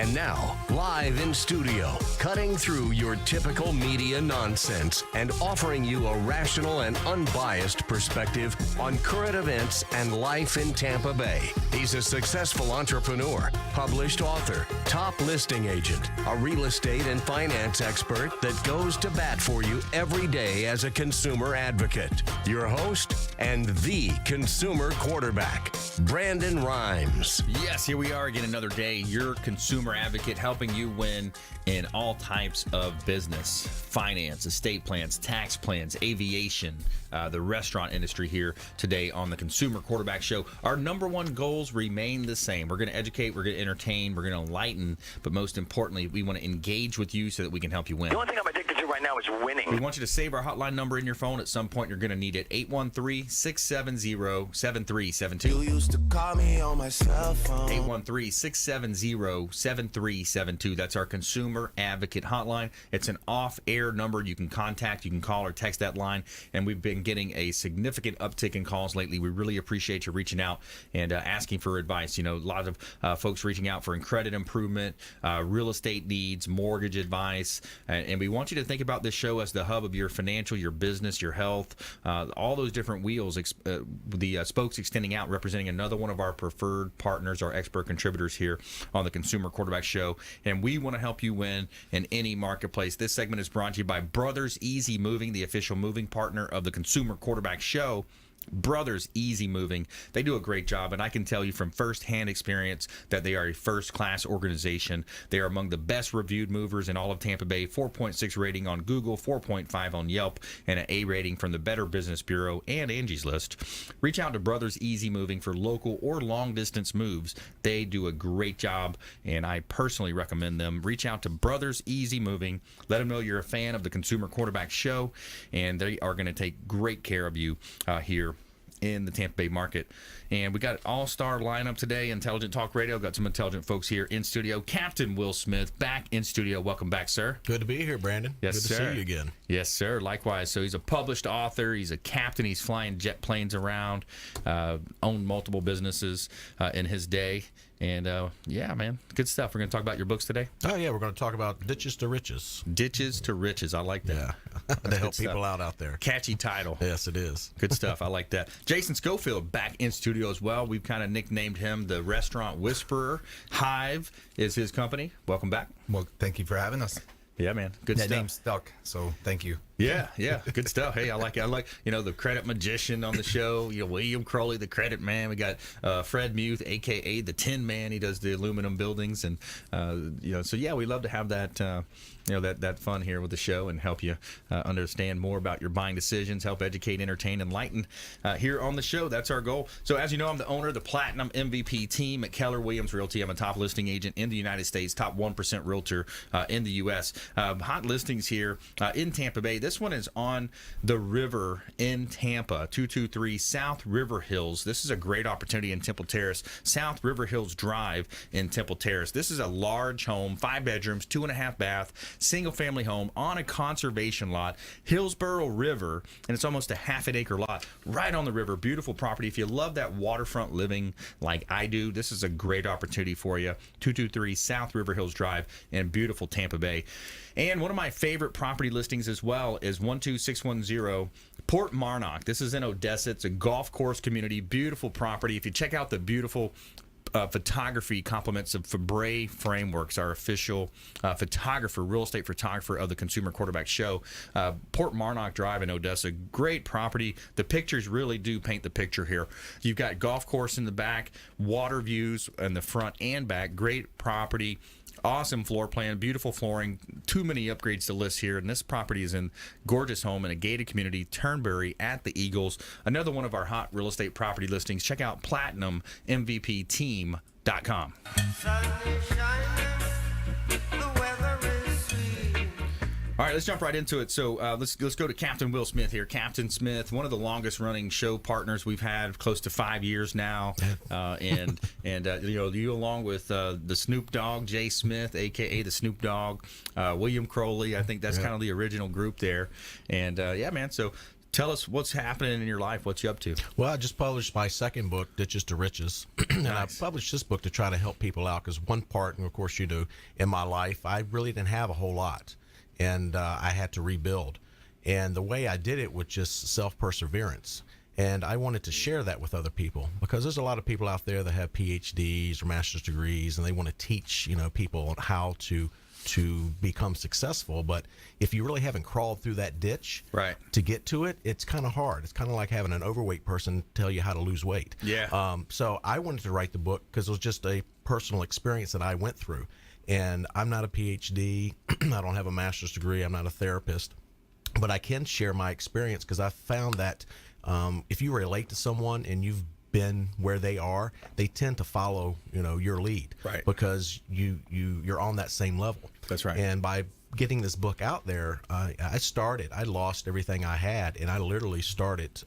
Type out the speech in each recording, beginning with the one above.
And now, live in studio, cutting through your typical media nonsense and offering you a rational and unbiased perspective on current events and life in Tampa Bay. He's a successful entrepreneur, published author, top listing agent, a real estate and finance expert that goes to bat for you every day as a consumer advocate. Your host and the consumer quarterback, Brandon Rhymes. Yes, here we are again another day. Your consumer advocate, helping you win in all types of business, finance, estate plans, tax plans, aviation, the restaurant industry here today on the Consumer Quarterback Show. Our number one goals remain the same. We're going to educate, we're going to entertain, we're going to enlighten, but most importantly, we want to engage with you so that we can help you win. The only thing I'm addicted to right now is winning. We want you to save our hotline number in your phone. At some point, you're going to need it. 813-670-7372. You used to call me on my cell phone. 813-670-7372. That's our Consumer Advocate hotline. It's an off-air number you can contact. You can call or text that line, and we've been getting a significant uptick in calls lately. We really appreciate you reaching out and asking for advice. You know, a lot of folks reaching out for credit improvement, real estate needs, mortgage advice, and we want you to think about this show as the hub of your financial, your business, your health, all those different wheels, the spokes extending out, representing another one of our preferred partners, our expert contributors here on the Consumer Quarterback Show, and we want to help you win in any marketplace. This segment is brought to you by Brothers Easy Moving, the official moving partner of the Consumer Quarterback Show. Brothers Easy Moving, they do a great job, and I can tll you from firsthand experience that they are a first-class organization. They are among the best reviewed movers in all of Tampa Bay. 4.6 rating on Google, 4.5 on Yelp, and an A rating from the Better Business Bureau and Angie's List. Reach out to Brothers Easy Moving for local or long-distance moves. They do a great job, and I personally recommend them. Reach out to Brothers Easy Moving. Let them know you're a fan of the Consumer Quarterback Show, and they are going to take great care of you here in the Tampa Bay market. And we got an all-star lineup today, Intelligent Talk Radio. Got some intelligent folks here in studio. Captain Will Smith back in studio. Welcome back, sir. Good to be here, Brandon. Yes, Good sir. to see you again. Yes, sir. Likewise. So he's a published author. He's a captain. He's flying jet planes around, owned multiple businesses in his day. And, yeah, man, good stuff. We're going to talk about your books today. Oh, yeah, we're going to talk about Ditches to Riches. Ditches to Riches. I like that. Yeah, to help people out there. Catchy title. Yes, it is. Good stuff. I like that. Jason Schofield back in studio as well. We've kind of nicknamed him the Restaurant Whisperer. HIVE is his company. Welcome back. Well, thank you for having us. Yeah, man. Good That stuff. name stuck, so thank you. Yeah, good stuff. Hey, I like the credit magician on the show. William Crowley, the credit man. We got Fred Muth, aka the Tin Man. He does the aluminum buildings, and so yeah, we love to have that that fun here with the show and help you understand more about your buying decisions, help educate, entertain, enlighten here on the show. That's our goal. So as you know, I'm the owner of the Platinum MVP team at Keller Williams Realty. I'm a top listing agent in the United States, top 1% realtor in the U.S. Hot listings here in Tampa Bay. This one is on the river in Tampa, 223 South River Hills. This is a great opportunity in Temple Terrace, South River Hills Drive in Temple Terrace. This is a large home, 5 bedrooms, 2.5 bath, single-family home on a conservation lot, Hillsborough River, and it's almost a half-an-acre lot right on the river. Beautiful property. If you love that waterfront living like I do, this is a great opportunity for you. 223 South River Hills Drive in beautiful Tampa Bay. And one of my favorite property listings as well is 12610 Port Marnock. This is in Odessa. It's a golf course community, beautiful property. If you check out the beautiful photography compliments of Fabre Frameworks, our official photographer, real estate photographer of the Consumer Quarterback Show. Port Marnock Drive in Odessa, great property. The pictures really do paint the picture here. You've got golf course in the back, water views in the front and back, great property. Awesome floor plan, beautiful flooring, too many upgrades to list here. And this property is in gorgeous home in a gated community, Turnberry at the Eagles. Another one of our hot real estate property listings. Check out PlatinumMVPTeam.com. All right, let's jump right into it. So let's go to Captain Will Smith here. Captain Smith, one of the longest running show partners we've had, close to 5 years now, and you along with the Snoop Dogg, Jay Smith, aka the Snoop Dogg, William Crowley. I think that's kind of the original group there. And yeah, man. So Tell us what's happening in your life. What you up to? Well, I just published my second book, Ditches to Riches. And I published this book to try to help people out because one part, and of course you do, in my life, I really didn't have a whole lot. And I had to rebuild. And the way I did it was just self-perseverance. And I wanted to share that with other people because there's a lot of people out there that have PhDs or master's degrees, and they want to teach, people how to become successful. But if you really haven't crawled through that ditch to get to it, it's kind of hard. It's kind of like having an overweight person tell you how to lose weight. Yeah. So I wanted to write the book because it was just a personal experience that I went through. And I'm not a PhD. I don't have a master's degree. I'm not a therapist. But I can share my experience because I found that if you relate to someone and you've been where they are, they tend to follow, your lead, right? Because you're on that same level. That's right. And by getting this book out there, I lost everything I had, and I literally started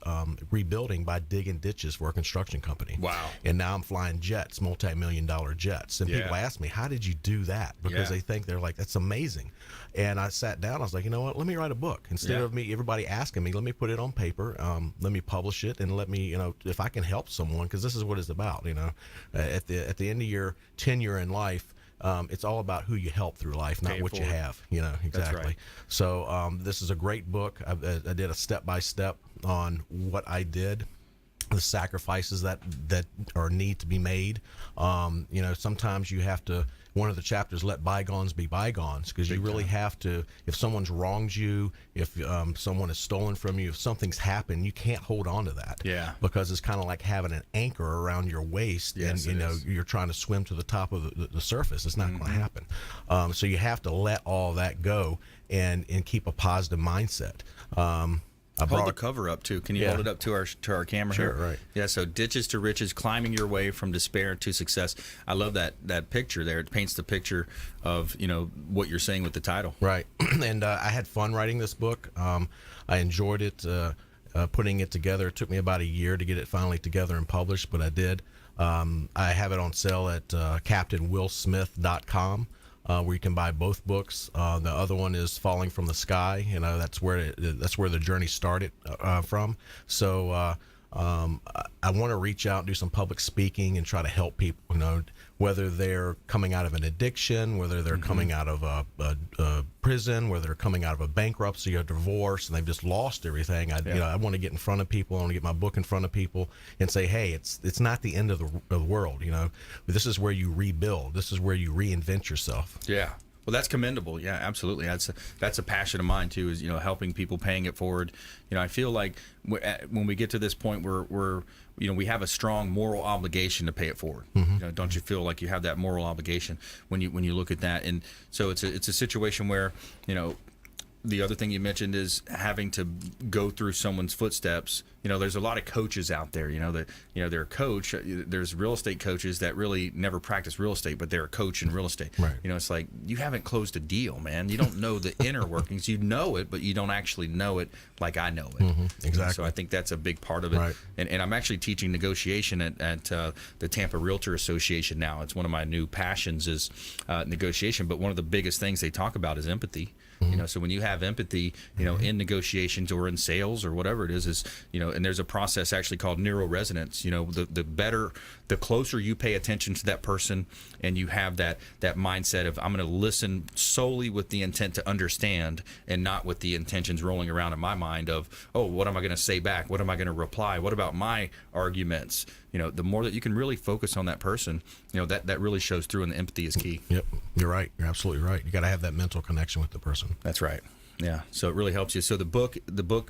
rebuilding by digging ditches for a construction company. Wow. And now I'm flying jets, multi-million-dollar jets. And people ask me, how did you do that? Because they think, they're like, that's amazing. And I sat down, I was like, you know what, let me write a book. Instead of everybody asking me, let me put it on paper, let me publish it, and let me, if I can help someone, because this is what it's about, at the end of your tenure in life, it's all about who you help through life, not what you have. Exactly. That's right. So this is a great book. I did a step-by-step on what I did, the sacrifices that are need to be made. Sometimes you have to. One of the chapters, let bygones be bygones, because you really have to. If someone's wronged you, if someone has stolen from you, if something's happened, you can't hold on to that. Yeah. Because it's kind of like having an anchor around your waist, Yes, and you're trying to swim to the top of the surface. It's not going to happen. So you have to let all that go and keep a positive mindset. Hold the cover up too. Can you hold it up to our camera Sure, here? right. Yeah. So Ditches to Riches: Climbing Your Way from Despair to Success. I love that picture there. It paints the picture of what you're saying with the title. Right. And I had fun writing this book. I enjoyed it, putting it together. It took me about a year to get it finally together and published, but I did. I have it on sale at CaptWill-new.com. Where you can buy both books. The other one is Falling from the Sky. That's where the journey started from. So I want to reach out and do some public speaking and try to help people. Whether they're coming out of an addiction, whether they're coming out of a prison, whether they're coming out of a bankruptcy, a divorce, and they've just lost everything. I want to get in front of people. I want to get my book in front of people and say, hey, it's not the end of the world. This is where you rebuild. This is where you reinvent yourself. Yeah. Well, that's commendable. Yeah, absolutely. That's a passion of mine too. Is helping people, paying it forward. I feel like when we get to this point, we have a strong moral obligation to pay it forward. Mm-hmm. Don't you feel like you have that moral obligation when you look at that? And so it's a situation where the other thing you mentioned is having to go through someone's footsteps. There's a lot of coaches out there, that, they're a coach. There's real estate coaches that really never practice real estate, but they're a coach in real estate. Right. It's like, you haven't closed a deal, man. You don't know the inner workings. You know it, but you don't actually know it like I know it. Mm-hmm. Exactly. So I think that's a big part of it. Right. And I'm actually teaching negotiation at the Tampa Realtor Association now. It's one of my new passions is negotiation, but one of the biggest things they talk about is empathy. So when you have empathy, in negotiations or in sales or whatever it is, and there's a process actually called neuroresonance. The closer you pay attention to that person and you have that mindset of, I'm going to listen solely with the intent to understand and not with the intentions rolling around in my mind of, oh, what am I going to say back? What am I going to reply? What about my arguments? The more that you can really focus on that person, that really shows through, and the empathy is key. Yep, you're right. You're absolutely right. You got to have that mental connection with the person. That's right. Yeah, so it really helps you. So the book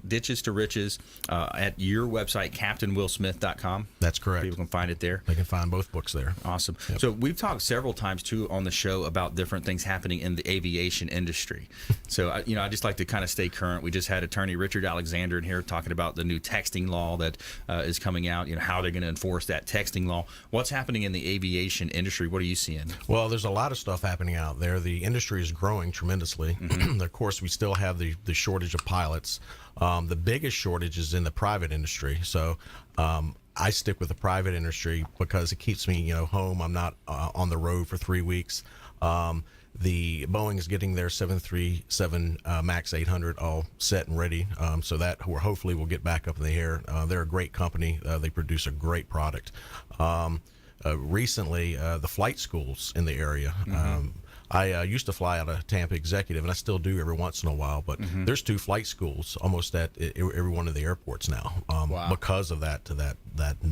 Ditches to Riches, at your website, CaptWill-new.com. That's correct. People can find it there. They can find both books there. Awesome. Yep. So we've talked several times too on the show about different things happening in the aviation industry. So I just like to kind of stay current. We just had attorney Richard Alexander in here talking about the new texting law that is coming out. How they're going to enforce that texting law. What's happening in the aviation industry? What are you seeing? Well, there's a lot of stuff happening out there. The industry is growing tremendously. Of course, we still have the shortage of pilots. The biggest shortage is in the private industry. So I stick with the private industry because it keeps me, home. I'm not on the road for 3 weeks. The Boeing is getting their 737 MAX 800 all set and ready, so that hopefully will get back up in the air. They're a great company. They produce a great product. Recently, the flight schools in the area. I used to fly out of Tampa Executive, and I still do every once in a while. But there's 2 flight schools almost at every one of the airports now, because of that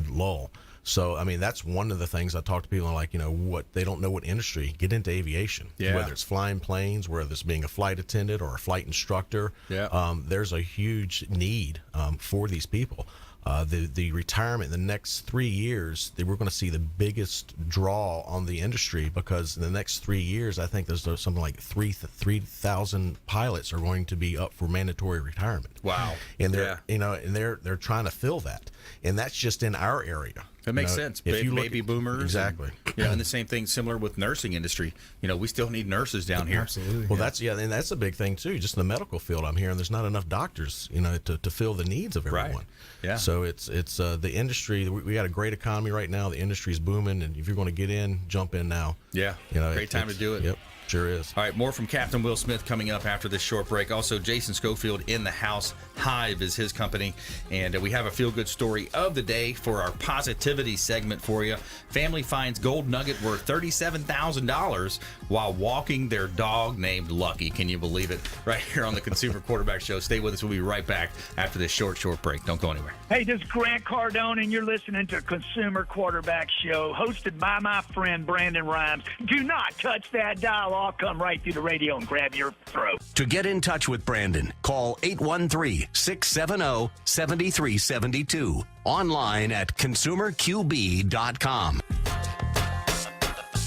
lull. So, I mean, that's one of the things I talk to people like, what they don't know what industry, get into aviation. Yeah. Whether it's flying planes, whether it's being a flight attendant or a flight instructor. Yeah. There's a huge need for these people. The retirement in the next 3 years, we're going to see the biggest draw on the industry, because in the next 3 years, I think there's something like 3,000 pilots are going to be up for mandatory retirement. Wow. And they're trying to fill that, and that's just in our area. That makes sense. If you look Baby boomers. Exactly. And the same thing similar with nursing industry. We still need nurses down here. Absolutely. Well, and that's a big thing too. Just in the medical field, I'm hearing there's not enough doctors, to fill the needs of everyone. Right. Yeah. So it's the industry. We got a great economy right now. The industry's booming, and if you're going to get in, jump in now. Yeah. Great time to do it. Yep. Sure is. All right, more from Captain Will Smith coming up after this short break. Also, Jason Schofield in the house. HIVE is his company. And we have a feel-good story of the day for our positivity segment for you. Family finds gold nugget worth $37,000 while walking their dog named Lucky. Can you believe it? Right here on the Consumer Quarterback Show. Stay with us. We'll be right back after this short break. Don't go anywhere. Hey, this is Grant Cardone, and you're listening to Consumer Quarterback Show, hosted by my friend Brandon Rhymes. Do not touch that dial. I'll come right through the radio and grab your throat. To get in touch with Brandon, call 813-670-7372. Online at consumerqb.com.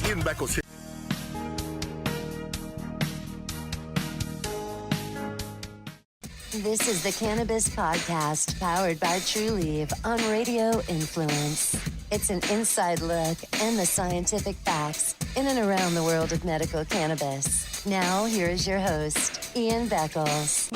Ian Beckles here. This is the Cannabis Podcast, powered by Trulieve on Radio Influence. It's an inside look and the scientific facts in and around the world of medical cannabis. Now, here is your host, Ian Beckles.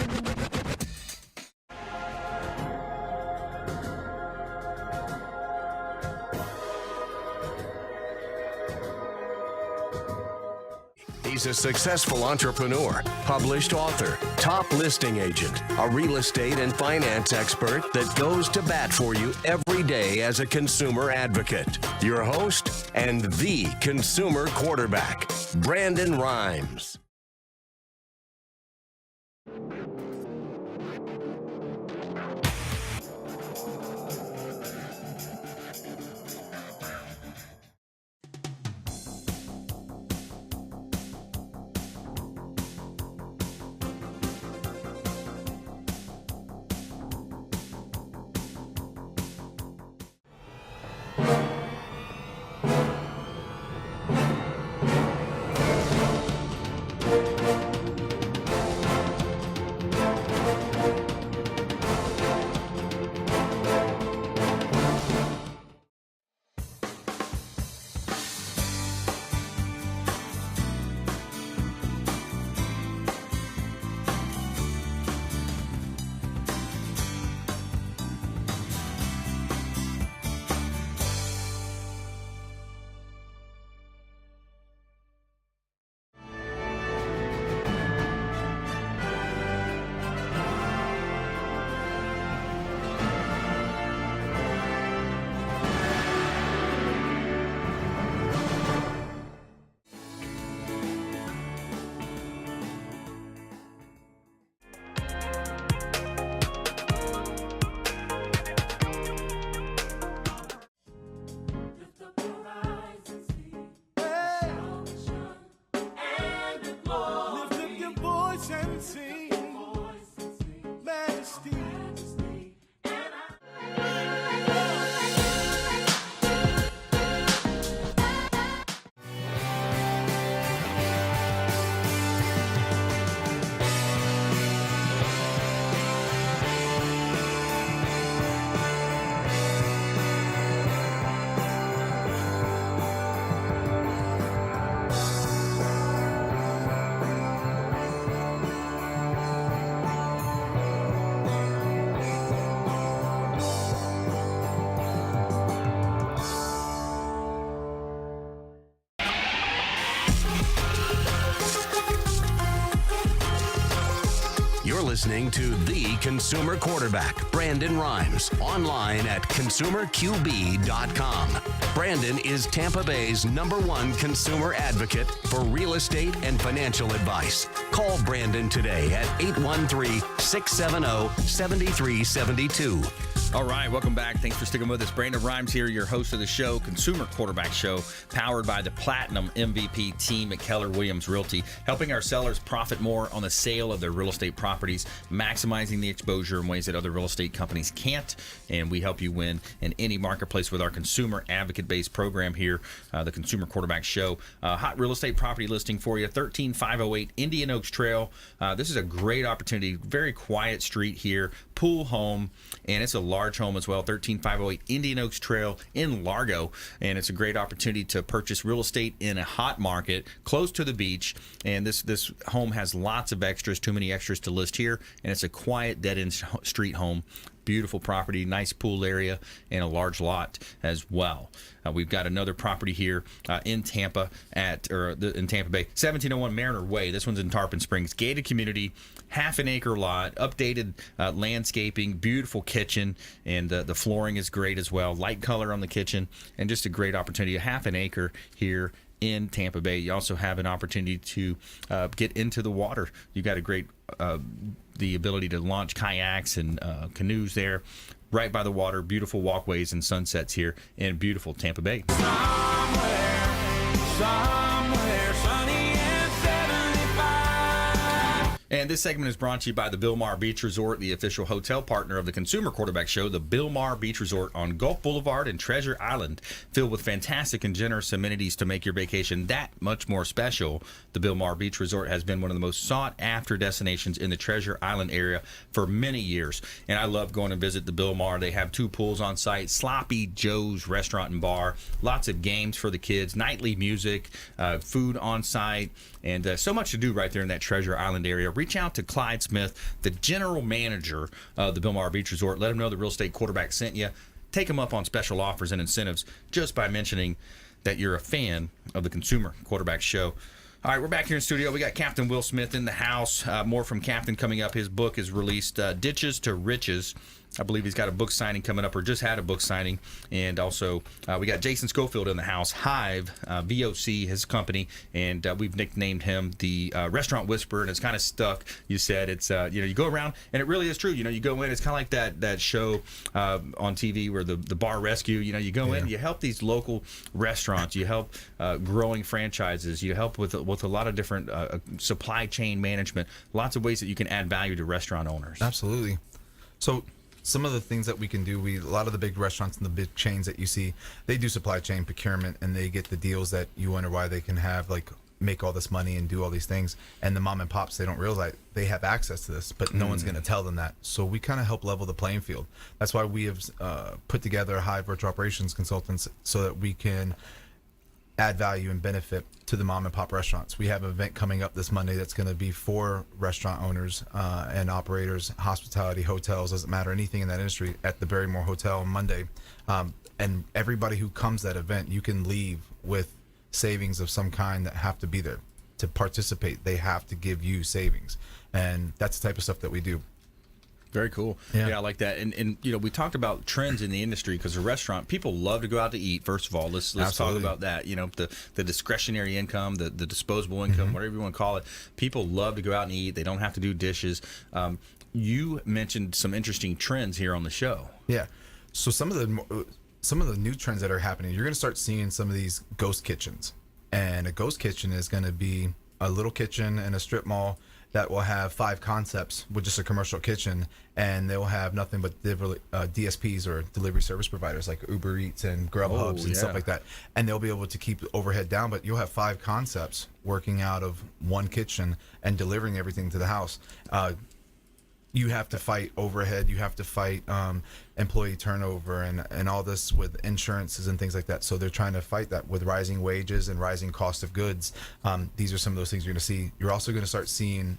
He's a successful entrepreneur, published author, top listing agent, a real estate and finance expert that goes to bat for you every day as a consumer advocate. Your host and the consumer quarterback, Brandon Rhymes. listening to the consumer quarterback, Brandon Rhymes, online at consumerqb.com. Brandon is Tampa Bay's #1 consumer advocate for real estate and financial advice. Call Brandon today at 813-670-7372. All right, welcome back. Thanks for sticking with us. Brandon Rhymes here, your host of the show, Consumer Quarterback Show, powered by the Platinum MVP team at Keller Williams Realty, helping our sellers profit more on the sale of their real estate properties, maximizing the exposure in ways that other real estate companies can't. And we help you win in any marketplace with our consumer advocate-based program here, the Consumer Quarterback Show. Hot real estate property listing for you, 13508 Indian Oaks Trail. This is a great opportunity, very quiet street here, pool home, and it's a large home as well, 13508 Indian Oaks Trail in Largo, and it's a great opportunity to purchase real estate in a hot market close to the beach. And this home has lots of extras, too many extras to list here, and it's a quiet dead-end street home. Beautiful property, nice pool area, and a large lot as well. We've got another property here in Tampa in Tampa Bay, 1701 Mariner Way. This one's in Tarpon Springs, gated community, half an acre lot, updated landscaping, beautiful kitchen, and the flooring is great as well. Light color on the kitchen, and just a great opportunity. A half an acre here in Tampa Bay. You also have an opportunity to get into the water. You got a great the ability to launch kayaks and canoes there right by the water. Beautiful walkways and sunsets here in beautiful Tampa Bay. Somewhere sunny and 75. And this segment is brought to you by the Bilmar Beach Resort, the official hotel partner of the Consumer Quarterback Show. The Bilmar Beach Resort on Gulf Boulevard and Treasure Island, filled with fantastic and generous amenities to make your vacation that much more special. The Bilmar Beach Resort has been one of the most sought-after destinations in the Treasure Island area for many years. And I love going to visit the Bilmar. They have 2 pools on site, Sloppy Joe's Restaurant and Bar, lots of games for the kids, nightly music, food on site, and so much to do right there in that Treasure Island area. Reach out to Clyde Smith, the general manager of the Bilmar Beach Resort. Let him know the real estate quarterback sent you. Take him up on special offers and incentives just by mentioning that you're a fan of the Consumer Quarterback Show. All right, we're back here in studio. We got Captain Will Smith in the house. More from Captain coming up. His book is released, Ditches to Riches. I believe he's got a book signing coming up, or just had a book signing. And also, we got Jason Schofield in the house, HIVE, VOC, his company, and we've nicknamed him the Restaurant Whisperer, and it's kind of stuck. You said it's, you go around, and it really is true. You go in, it's kind of like that show on TV where the bar rescue, you go in, you help these local restaurants, you help growing franchises, you help with a lot of different supply chain management, lots of ways that you can add value to restaurant owners. Absolutely. So some of the things that we can do, a lot of the big restaurants and the big chains that you see, they do supply chain procurement, and they get the deals that you wonder why they can have, like, make all this money and do all these things. And the mom and pops, they don't realize they have access to this, but no one's going to tell them that. So we kind of help level the playing field. That's why we have put together HIVE Virtual Operations Consultants, so that we can add value and benefit to the mom and pop restaurants. We have an event coming up this Monday that's going to be for restaurant owners and operators, hospitality, hotels, doesn't matter, anything in that industry, at the Barrymore Hotel on Monday. And everybody who comes to that event, you can leave with savings of some kind that have to be there. To participate, they have to give you savings. And that's the type of stuff that we do. Very cool. Yeah, I like that. And we talked about trends in the industry, because a restaurant, people love to go out to eat. First of all, let's talk about that. The discretionary income, the disposable income, whatever you want to call it. People love to go out and eat. They don't have to do dishes. You mentioned some interesting trends here on the show. Yeah. So some of the new trends that are happening, you're going to start seeing some of these ghost kitchens. And a ghost kitchen is going to be a little kitchen in a strip mall that will have 5 concepts with just a commercial kitchen, and they'll have nothing but DSPs, or delivery service providers, like Uber Eats and Grubhubs and stuff like that. And they'll be able to keep the overhead down, but you'll have 5 concepts working out of one kitchen and delivering everything to the house. You have to fight overhead, you have to fight employee turnover and all this with insurances and things like that. So they're trying to fight that with rising wages and rising cost of goods. These are some of those things you're going to see. You're also going to start seeing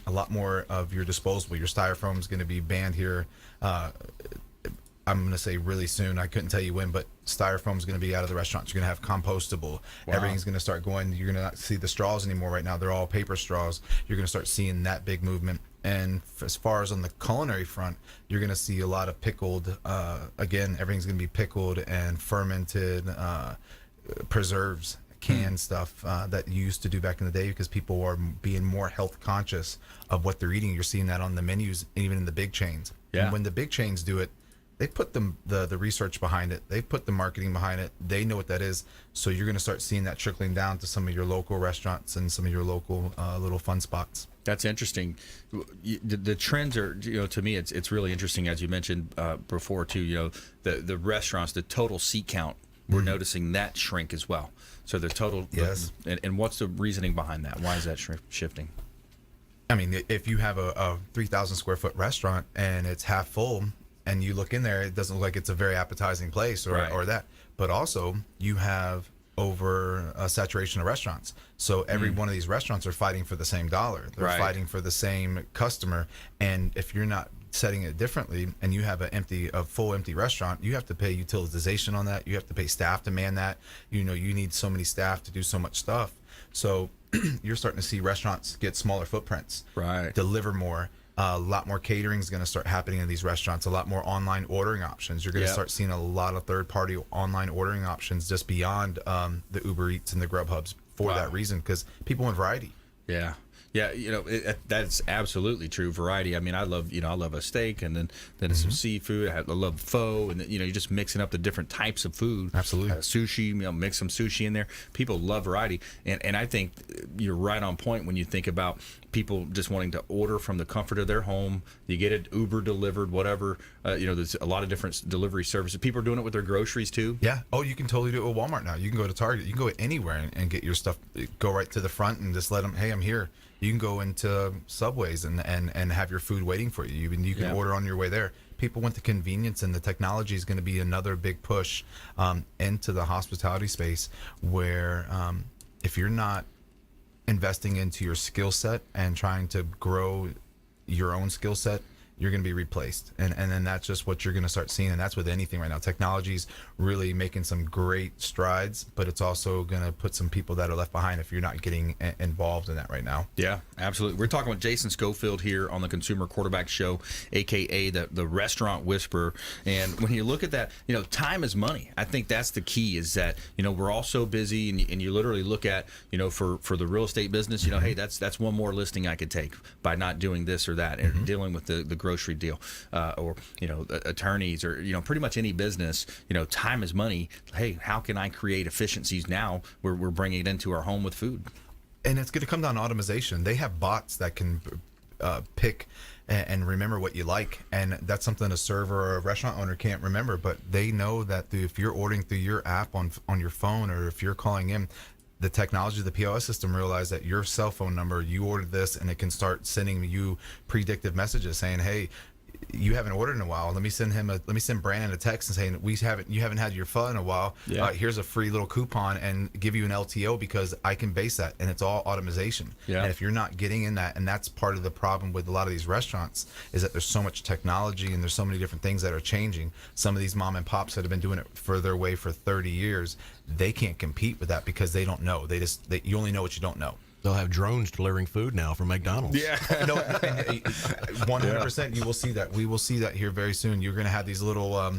a lot more of your disposable. Your styrofoam is going to be banned here. I'm going to say really soon. I couldn't tell you when, but styrofoam is going to be out of the restaurants. You're going to have compostable. Wow. Everything's going to start going. You're going to not see the straws anymore right now. They're all paper straws. You're going to start seeing that big movement. And as far as on the culinary front, you're going to see a lot of pickled, again, everything's going to be pickled and fermented, preserves, canned stuff that you used to do back in the day, because people are being more health conscious of what they're eating. You're seeing that on the menus, even in the big chains. Yeah. And when the big chains do it, they put the research behind it. They put the marketing behind it. They know what that is. So you're going to start seeing that trickling down to some of your local restaurants and some of your local little fun spots. That's interesting. The trends are, to me, it's really interesting, as you mentioned before too. The restaurants, the total seat count, we're noticing that shrink as well. So the total, yes. And what's the reasoning behind that? Why is that shifting? I mean, if you have a 3,000 square foot restaurant and it's half full, and you look in there, it doesn't look like it's a very appetizing place or that. But also, you have over a saturation of restaurants. So every one of these restaurants are fighting for the same dollar. They're fighting for the same customer. And if you're not setting it differently, and you have a full empty restaurant, you have to pay utilization on that. You have to pay staff to man that. You need so many staff to do so much stuff. So you're starting to see restaurants get smaller footprints, deliver more. A lot more catering is going to start happening in these restaurants. A lot more online ordering options. You're going to start seeing a lot of third-party online ordering options just beyond the Uber Eats and the Grubhubs for that reason, because people want variety. Yeah. Yeah, that's absolutely true. Variety. I mean, I love a steak, and then some seafood. I love pho, and you're just mixing up the different types of food. Absolutely. Sushi. Mix some sushi in there. People love variety, and I think you're right on point when you think about people just wanting to order from the comfort of their home. You get it Uber delivered, whatever. There's a lot of different delivery services. People are doing it with their groceries too. Yeah. Oh, you can totally do it with Walmart now. You can go to Target. You can go anywhere and get your stuff. Go right to the front and just let them, hey, I'm here. You can go into Subways and have your food waiting for you. You can order on your way there. People want the convenience, and the technology is going to be another big push into the hospitality space, where if you're not investing into your skill set and trying to grow your own skill set, you're going to be replaced. And then that's just what you're going to start seeing. And that's with anything right now. Technology's really making some great strides, but it's also going to put some people that are left behind if you're not getting involved in that right now. Yeah, absolutely. We're talking with Jason Schofield here on the Consumer Quarterback Show, a.k.a. the Restaurant Whisperer. And when you look at that, time is money. I think that's the key, is that, we're all so busy, and you literally look at, for the real estate business, hey, that's one more listing I could take by not doing this or that, and dealing with the grocery deal, or attorneys, or pretty much any business. Time is money. Hey, how can I create efficiencies now? We're bringing it into our home with food, and it's going to come down to automation. They have bots that can pick and remember what you like, and that's something a server or a restaurant owner can't remember. But they know that if you're ordering through your app on your phone, or if you're calling in, the technology, the POS system realized that your cell phone number, you ordered this, and it can start sending you predictive messages saying, hey, you haven't ordered in a while. Let me send Brandon a text and saying, you haven't had your pho in a while. Yeah. Here's a free little coupon, and give you an LTO, because I can base that, and it's all automation. Yeah. And if you're not getting in that, and that's part of the problem with a lot of these restaurants, is that there's so much technology and there's so many different things that are changing. Some of these mom and pops that have been doing it for their way for 30 years, they can't compete with that because they don't know. You only know what you don't know. They'll have drones delivering food now from McDonald's. Yeah, 100%. You will see that. We will see that here very soon. You're going to have these little, I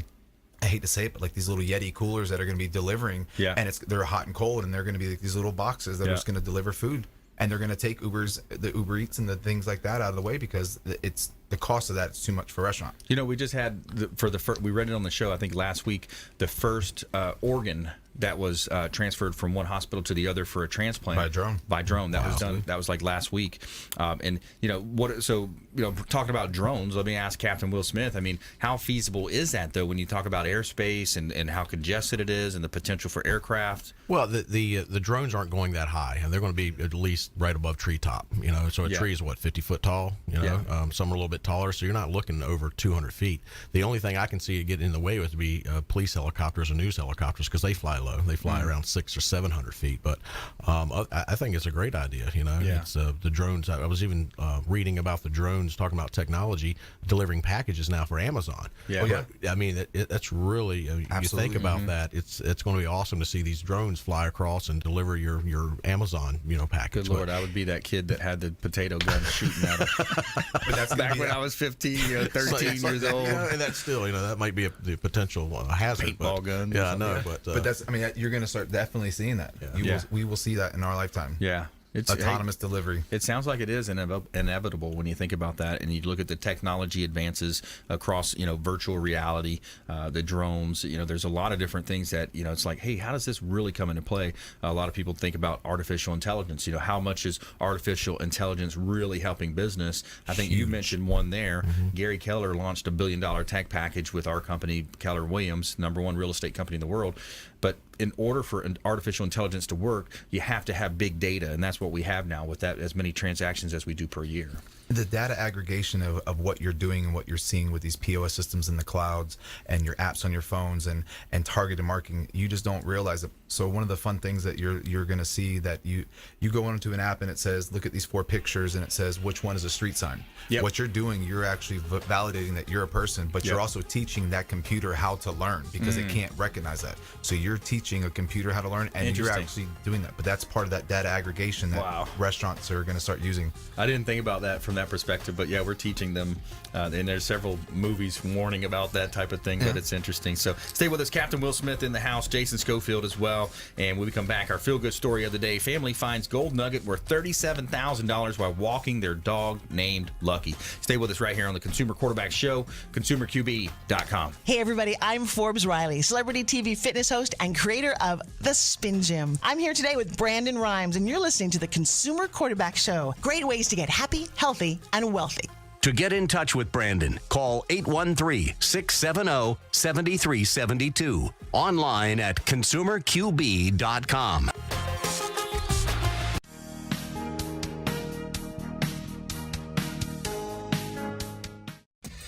hate to say it, but like these little Yeti coolers that are going to be delivering. Yeah. And they're hot and cold, and they're going to be like these little boxes that are just going to deliver food. And they're going to take the Uber Eats and the things like that out of the way, because it's the cost of that is too much for restaurants. We just had we read it on the show, I think last week, the first organ that was transferred from one hospital to the other for a transplant by drone. That was done. That was like last week. And talking about drones, let me ask Captain Will Smith. I mean, how feasible is that, though, when you talk about airspace and how congested it is and the potential for aircraft? Well, the drones aren't going that high, and they're going to be at least right above treetop. So a tree is 50 foot tall. Some are a little bit taller, so you're not looking over 200 feet. The only thing I can see it get in the way would be police helicopters and news helicopters, because they fly low. They fly around 600 or 700 feet. But I think it's a great idea. It's the drones. I was even reading about the drones, talking about technology, delivering packages now for Amazon. I mean, that's really, you think about that, it's going to be awesome to see these drones fly across and deliver your Amazon, package. Good Lord, I would be that kid that had the potato gun shooting at him. But that's back when I was 15, 13 years old. And that's still, that might be the potential hazard. Paintball gun. Yeah, I know. But that's, I mean, you're going to start definitely seeing that. We will see that in our lifetime. Yeah. It's autonomous delivery. It sounds like it is inevitable when you think about that, and you look at the technology advances across, virtual reality, the drones. There's a lot of different things that it's like, hey, how does this really come into play? A lot of people think about artificial intelligence. How much is artificial intelligence really helping business? I think you mentioned one there. Gary Keller launched $1 billion tech package with our company, Keller Williams, #1 real estate company in the world. But in order for artificial intelligence to work, you have to have big data, and that's what we have now with that, as many transactions as we do per year. The data aggregation of what you're doing and what you're seeing with these POS systems in the clouds and your apps on your phones and targeted marketing, you just don't realize it. So one of the fun things that you're going to see, that you go into an app and it says, look at these 4 pictures, and it says which one is a street sign. What you're doing, you're actually validating that you're a person, but you're also teaching that computer how to learn, because it can't recognize that. So you're teaching a computer how to learn, and you're actually doing that. But that's part of that data aggregation that restaurants are going to start using. I didn't think about that from that perspective, but we're teaching them, and there's several movies warning about that type of thing, but it's interesting. So stay with us. Captain Will Smith in the house, Jason Schofield as well, and when we come back, our feel-good story of the day: family finds gold nugget worth $37,000 while walking their dog named Lucky. Stay with us right here on the Consumer Quarterback Show, consumerqb.com. Hey everybody, I'm Forbes Riley, celebrity TV fitness host and creator of The Spin Gym. I'm here today with Brandon Rhymes, and you're listening to the Consumer Quarterback Show. Great ways to get happy, healthy, and wealthy. To get in touch with Brandon, call 813-670-7372. Online at consumerqb.com.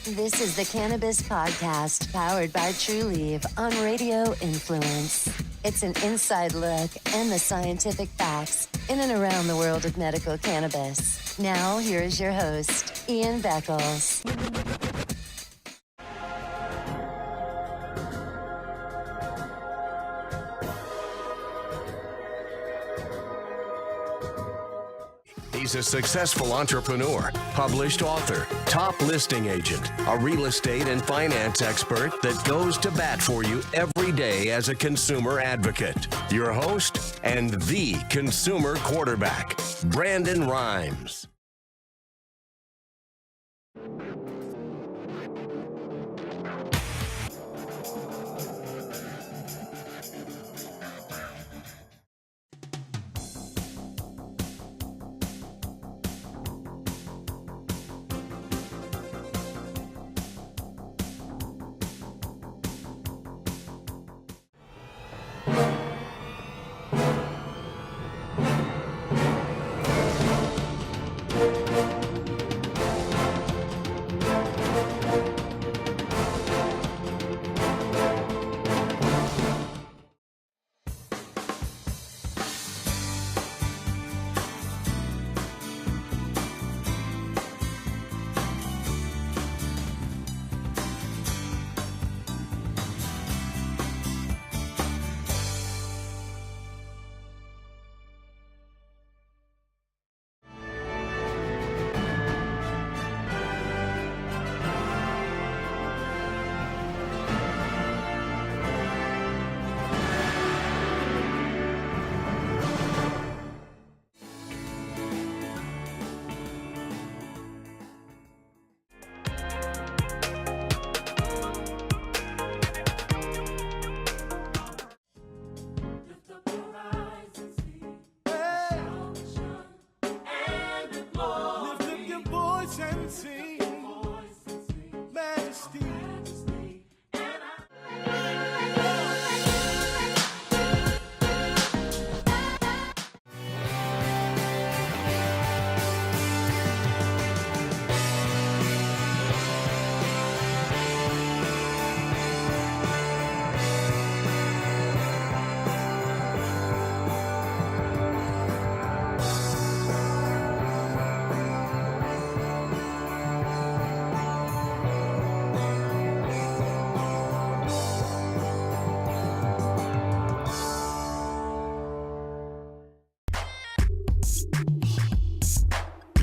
This is the Cannabis Podcast, powered by TruLieve on Radio Influence. It's an inside look and the scientific facts in and around the world of medical cannabis. Now, here is your host, Ian Beckles. He's a successful entrepreneur, published author, top listing agent, a real estate and finance expert that goes to bat for you every day as a consumer advocate. Your host and the consumer quarterback, Brandon Rhymes.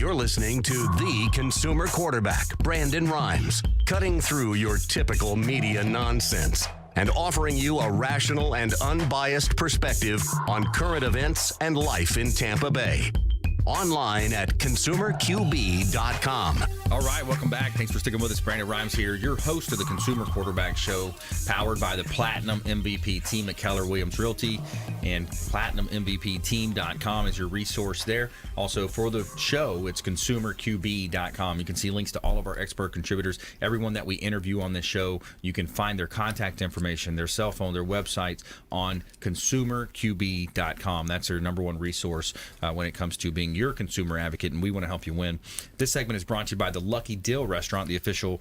You're listening to the consumer quarterback, Brandon Rhymes, cutting through your typical media nonsense and offering you a rational and unbiased perspective on current events and life in Tampa Bay. Online at consumerqb.com. All right, welcome back. Thanks for sticking with us. Brandon Rhymes here, your host of the Consumer Quarterback Show, powered by the Platinum MVP team at Keller Williams Realty, and PlatinumMVPteam.com is your resource there. Also, for the show, it's consumerqb.com. You can see links to all of our expert contributors. Everyone that we interview on this show, you can find their contact information, their cell phone, their websites on consumerqb.com. That's their number one resource when it comes to being your consumer advocate, and we want to help you win. This segment is brought to you by the Lucky Dill Restaurant, the official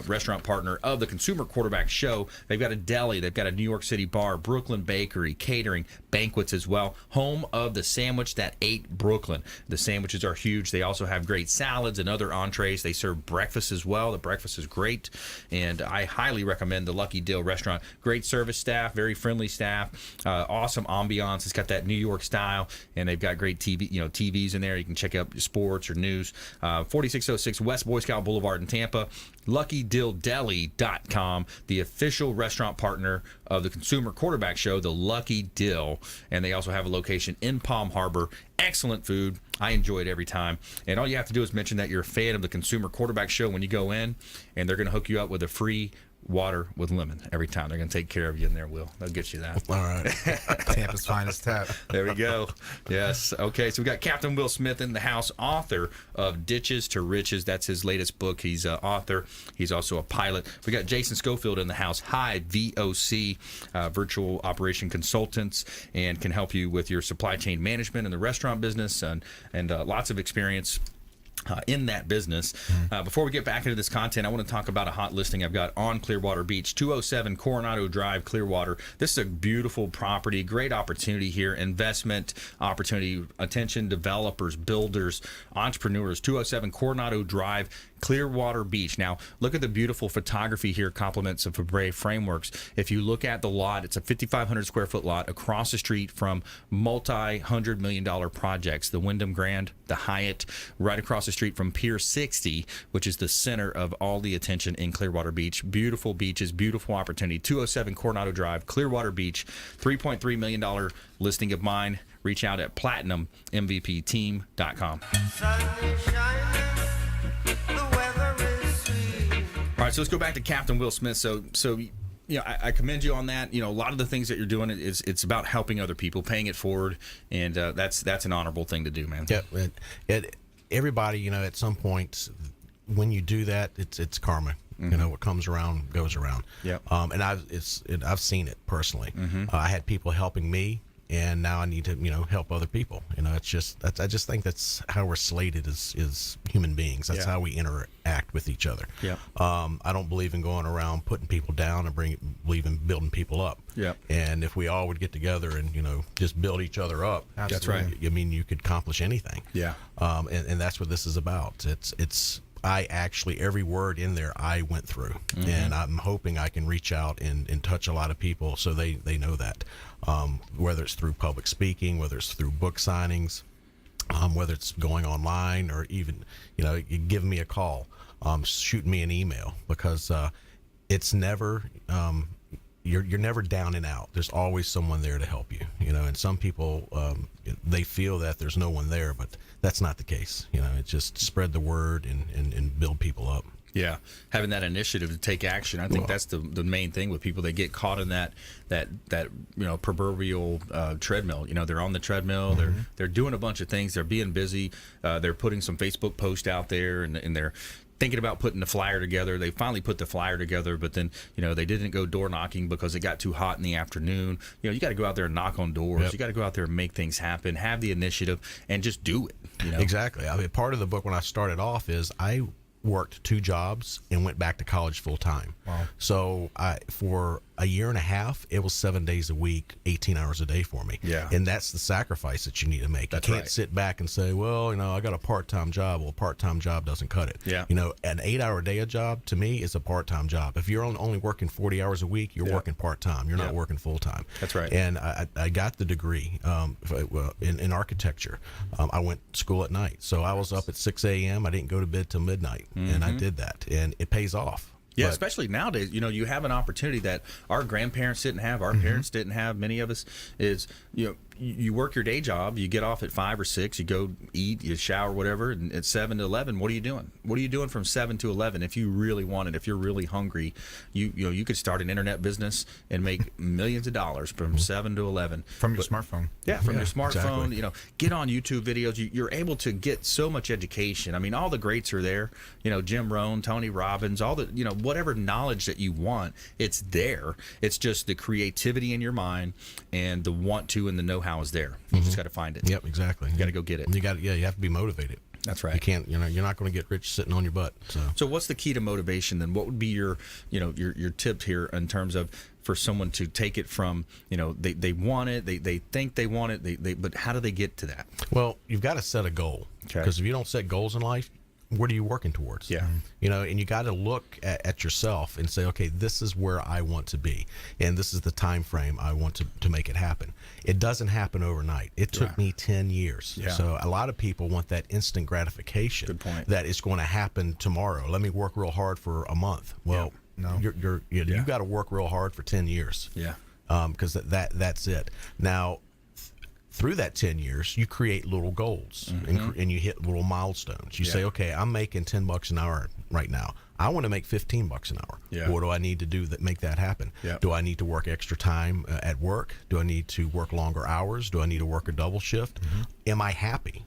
restaurant partner of the Consumer Quarterback Show. They've got a deli, they've got a New York City bar, Brooklyn bakery, catering, banquets as well. Home of the sandwich that ate Brooklyn. The sandwiches are huge. They also have great salads and other entrees. They serve breakfast as well. The breakfast is great, and I highly recommend the Lucky Dill Restaurant. Great service staff, very friendly staff, awesome ambiance. It's got that New York style, and they've got great TVs in there. You can check out sports or news. 4606 West Boy Scout Boulevard in Tampa. LuckyDillDeli.com, the official restaurant partner of the Consumer Quarterback Show, the Lucky Dill. And they also have a location in Palm Harbor. Excellent food. I enjoy it every time. And all you have to do is mention that you're a fan of the Consumer Quarterback Show when you go in, and they're going to hook you up with a free water with lemon every time. They're going to take care of you in there, Will. They'll get you that. All right. Tampa's finest tap. There we go. Yes. Okay, so we got Captain Will Smith in the house, author of Ditches to Riches. That's his latest book. He's an author. He's also a pilot. We got Jason Schofield in the house, HIVE, VOC, virtual operation consultants, and can help you with your supply chain management in the restaurant business, and lots of experience in that business. Before we get back into this content, I want to talk about a hot listing I've got on Clearwater Beach, 207 Coronado Drive, Clearwater. This is a beautiful property, great opportunity here, investment opportunity, attention developers, builders, entrepreneurs, 207 Coronado Drive, Clearwater Beach. Now, look at the beautiful photography here, compliments of Fabre Frameworks. If you look at the lot, it's a 5,500 square foot lot across the street from multi-$100 million projects, the Wyndham Grand, the Hyatt, right across the street from Pier 60, which is the center of all the attention in Clearwater Beach. Beautiful beaches, beautiful opportunity. 207 Coronado Drive, Clearwater Beach, $3.3 million listing of mine. Reach out at PlatinumMVPteam.com. All right, so let's go back to Captain Will Smith. So I commend you on that. A lot of the things that you're doing, it's about helping other people, paying it forward, and that's an honorable thing to do, man. Yeah, everybody, at some point, when you do that, it's karma. What comes around goes around. Yeah. And I've seen it personally. I had people helping me, and now I need to help other people. I just think that's how we're slated as human beings. That's how we interact with each other. Yeah. I don't believe in going around putting people down, and believe in building people up. Yeah. And if we all would get together and just build each other up, that's right. You could accomplish anything. Yeah. And that's what this is about. It's I actually, every word in there I went through, and I'm hoping I can reach out and touch a lot of people so they know that, whether it's through public speaking, whether it's through book signings, whether it's going online, or even give me a call, shoot me an email, because it's never you're never down and out. There's always someone there to help you, and some people they feel that there's no one there, but that's not the case. It's just spread the word and build people up. Yeah, having that initiative to take action. I think that's the main thing with people. They get caught in that proverbial treadmill. They're on the treadmill. They're doing a bunch of things. They're being busy. They're putting some Facebook post out there, and they're thinking about putting the flyer together. They finally put the flyer together, but then they didn't go door knocking because it got too hot in the afternoon. You got to go out there and knock on doors. Yep. You got to go out there and make things happen. Have the initiative and just do it. Exactly. I mean, part of the book when I started off is I worked 2 jobs and went back to college full time. Wow. So for a year and a half, it was 7 days a week, 18 hours a day for me. Yeah. And that's the sacrifice that you need to make. That's you can't right. sit back and say, well, I got a part-time job. Well, a part-time job doesn't cut it. Yeah. An 8-hour day job to me is a part-time job. If you're only working 40 hours a week, you're working part-time. You're not working full-time. That's right. And I got the degree in architecture. I went to school at night. So I was up at 6 a.m. I didn't go to bed till midnight. And I did that. And it pays off. Yeah, But- especially nowadays, you have an opportunity that our grandparents didn't have, our parents didn't have, many of us, is, you work your day job, you get off at 5 or 6, you go eat, you shower, whatever, and at 7 to 11, what are you doing? What are you doing from 7 to 11? If you really want it, if you're really hungry, you could start an internet business and make millions of dollars from 7 to 11. From your smartphone. Yeah, from your smartphone, exactly. Get on YouTube videos. You're able to get so much education. I mean, all the greats are there. Jim Rohn, Tony Robbins, all the, whatever knowledge that you want, it's there. It's just the creativity in your mind and the want to and the know-how is there. You just got to find it. Yep, exactly. You got to go get it. You have to be motivated. That's right. You can't, you're not going to get rich sitting on your butt. So what's the key to motivation then? What would be your tip here in terms of for someone to take it from, they want it, they think they want it, but how do they get to that? Well, you've got to set a goal. Okay. Because if you don't set goals in life, what are you working towards? Yeah. And you got to look at yourself and say, okay, this is where I want to be, and this is the time frame I want to make it happen. It doesn't happen overnight. It took me 10 years. Yeah. So a lot of people want that instant gratification. Good point. That it's going to happen tomorrow. Let me work real hard for a month. Well, No. you got to work real hard for 10 years. Yeah. Because that's it. Now, through that 10 years, you create little goals and you hit little milestones. You say, okay, I'm making $10 an hour right now. I want to make $15 an hour. Yeah. What do I need to do that make that happen? Yeah. Do I need to work extra time at work? Do I need to work longer hours? Do I need to work a double shift? Am I happy?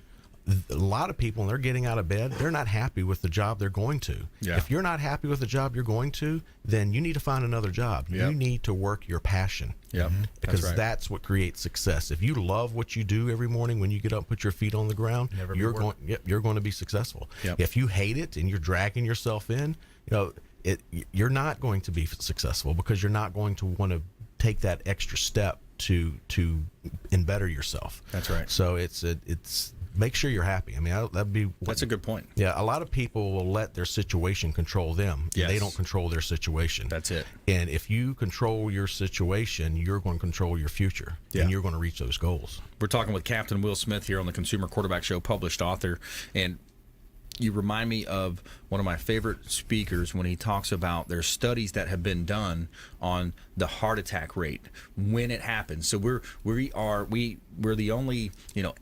A lot of people, when they're getting out of bed, they're not happy with the job they're going to. Yeah. If you're not happy with the job you're going to, then you need to find another job. Yep. You need to work your passion. Yep. Because That's right. that's what creates success. If you love what you do every morning when you get up, put your feet on the ground, you're going to be successful. Yep. If you hate it and you're dragging yourself in, you're not going to be successful because you're not going to want to take that extra step to better yourself. That's right. So it's make sure you're happy. I mean, that'd be. That's a good point. Yeah, a lot of people will let their situation control them. Yes. They don't control their situation. That's it. And if you control your situation, you're going to control your future, Yeah. and you're going to reach those goals. We're talking with Capt Will Smith here on the Consumer Quarterback Show, published author, and you remind me of one of my favorite speakers when he talks about there's studies that have been done on the heart attack rate when it happens. So we're the only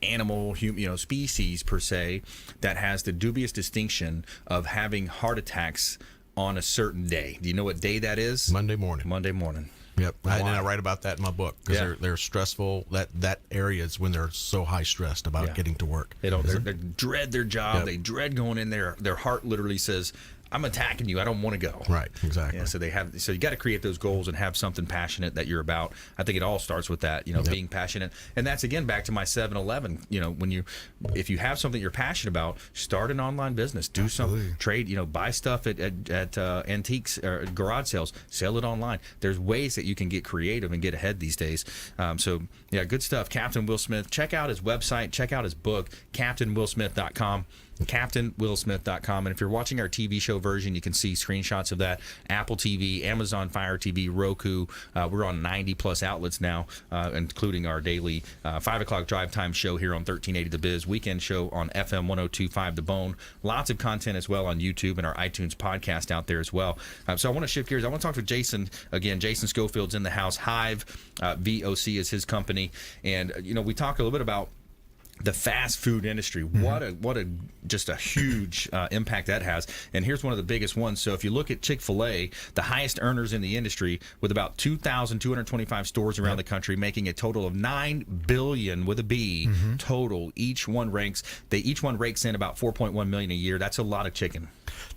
animal species per se that has the dubious distinction of having heart attacks on a certain day. Do you know what day that is? Monday morning. Monday morning. Yep, and I write about that in my book because Yeah. they're stressful. That area is when they're so high stressed about Yeah. getting to work. They don't. They dread their job. Yep. They dread going in there. Their heart literally says, "I'm attacking you. I don't want to go." Right, exactly. Yeah, so you got to create those goals and have something passionate that you're about. I think it all starts with that, being passionate. And that's again back to my 7-Eleven. If you have something you're passionate about, start an online business, do some trade, buy stuff at antiques or garage sales, sell it online. There's ways that you can get creative and get ahead these days. So yeah, good stuff. Capt Will Smith. Check out his website. Check out his book, CaptWillSmith.com. CaptWillSmith.com. And if you're watching our TV show version, you can see screenshots of that. Apple TV, Amazon Fire TV, Roku. We're on 90 plus outlets now, including our daily 5 o'clock drive time show here on 1380 The Biz, weekend show on FM 102.5 The Bone. Lots of content as well on YouTube and our iTunes podcast out there as well. So I want to shift gears. I want to talk to Jason again. Jason Schofield's in the house. HIVE, VOC is his company. And, we talk a little bit about the fast food industry. What a just a huge impact that has. And here's one of the biggest ones. So if you look at Chick-fil-A, the highest earners in the industry with about 2,225 stores around the country, making a total of $9 billion with a B total. Each one rakes in about 4.1 million a year. That's a lot of chicken.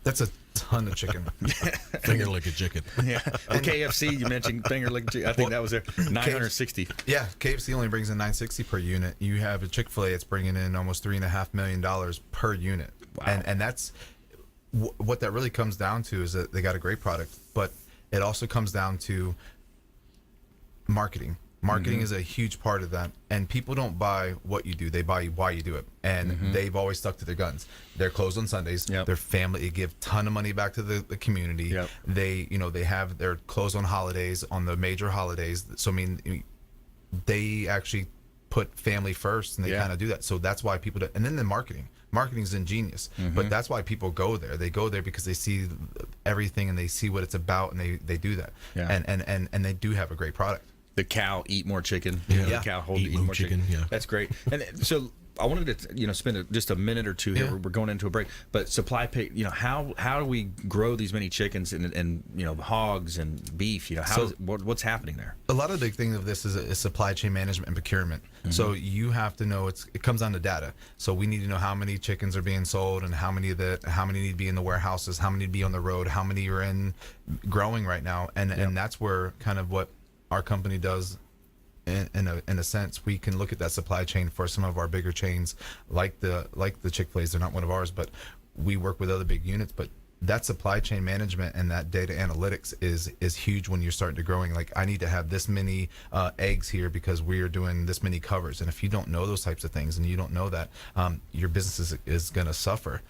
That's a ton of chicken. Finger licking chicken. Yeah. The KFC, you mentioned finger licking chicken. I think that was there. 960. Yeah, KFC only brings in $960 per unit. You have a Chick-fil-A that's bringing in almost $3.5 million per unit. Wow. And that's what that really comes down to is that they got a great product, but it also comes down to marketing. Marketing is a huge part of that, and people don't buy what you do; they buy why you do it. And they've always stuck to their guns. They're closed on Sundays. Their family, they give ton of money back to the community. They, they have their closed on holidays, on the major holidays. So I mean, they actually put family first, and they kind of do that. So that's why people do. And then the marketing's ingenious, but that's why people go there. They go there because they see everything and they see what it's about, and they do that. And they do have a great product. The cow eat more chicken. The cow eat more chicken. That's great. And so I wanted to spend just a minute or two here. We're going into a break, but supply pay. How do we grow these many chickens and hogs and beef? What's happening there? A lot of the big thing of this is supply chain management and procurement. So you have to know it comes down to data. So we need to know how many chickens are being sold and how many need to be in the warehouses, how many need to be on the road, how many are in growing right now, and that's where kind of what our company does. In a sense, we can look at that supply chain for some of our bigger chains, like the Chick-fil-A's. They're not one of ours, but we work with other big units. But that supply chain management and that data analytics is huge when you're starting to growing. Like, I need to have this many eggs here because we are doing this many covers. And if you don't know those types of things and you don't know that, your business is going to suffer.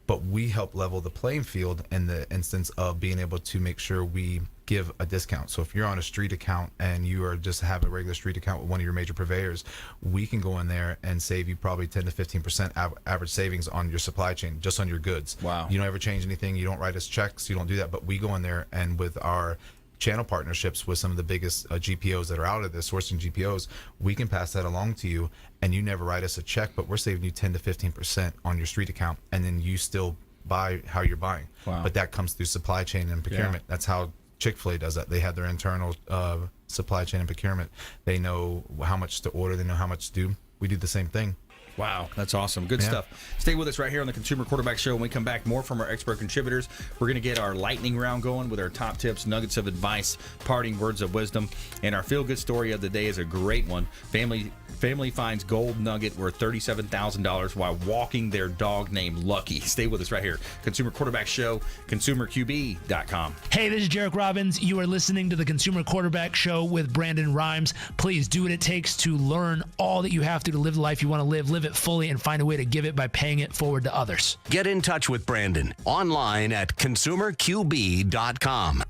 But we help level the playing field in the instance of being able to make sure we give a discount. So if you're on a street account and you are just have a regular street account with one of your major purveyors, we can go in there and save you probably 10 to 15% average savings on your supply chain, just on your goods. Wow. You don't ever change anything. You don't write us checks. You don't do that. But we go in there, and with our channel partnerships with some of the biggest GPOs that are out of this, sourcing GPOs, we can pass that along to you, and you never write us a check, but we're saving you 10 to 15% on your street account, and then you still buy how you're buying. But that comes through supply chain and procurement. That's how Chick-fil-A does that. They have their internal supply chain and procurement. They know how much to order. They know how much to do. We do the same thing. Wow, that's awesome. Good stuff. Stay with us right here on the Consumer Quarterback Show. When we come back, more from our expert contributors. We're going to get our lightning round going with our top tips, nuggets of advice, parting words of wisdom. And our feel-good story of the day is a great one. Family finds gold nugget worth $37,000 while walking their dog named Lucky. Stay with us right here. Consumer Quarterback Show, consumerqb.com. Hey, this is Jarek Robbins. You are listening to the Consumer Quarterback Show with Brandon Rhymes. Please do what it takes to learn all that you have to live the life you want to live it fully, and find a way to give it by paying it forward to others. Get in touch with Brandon online at consumerqb.com.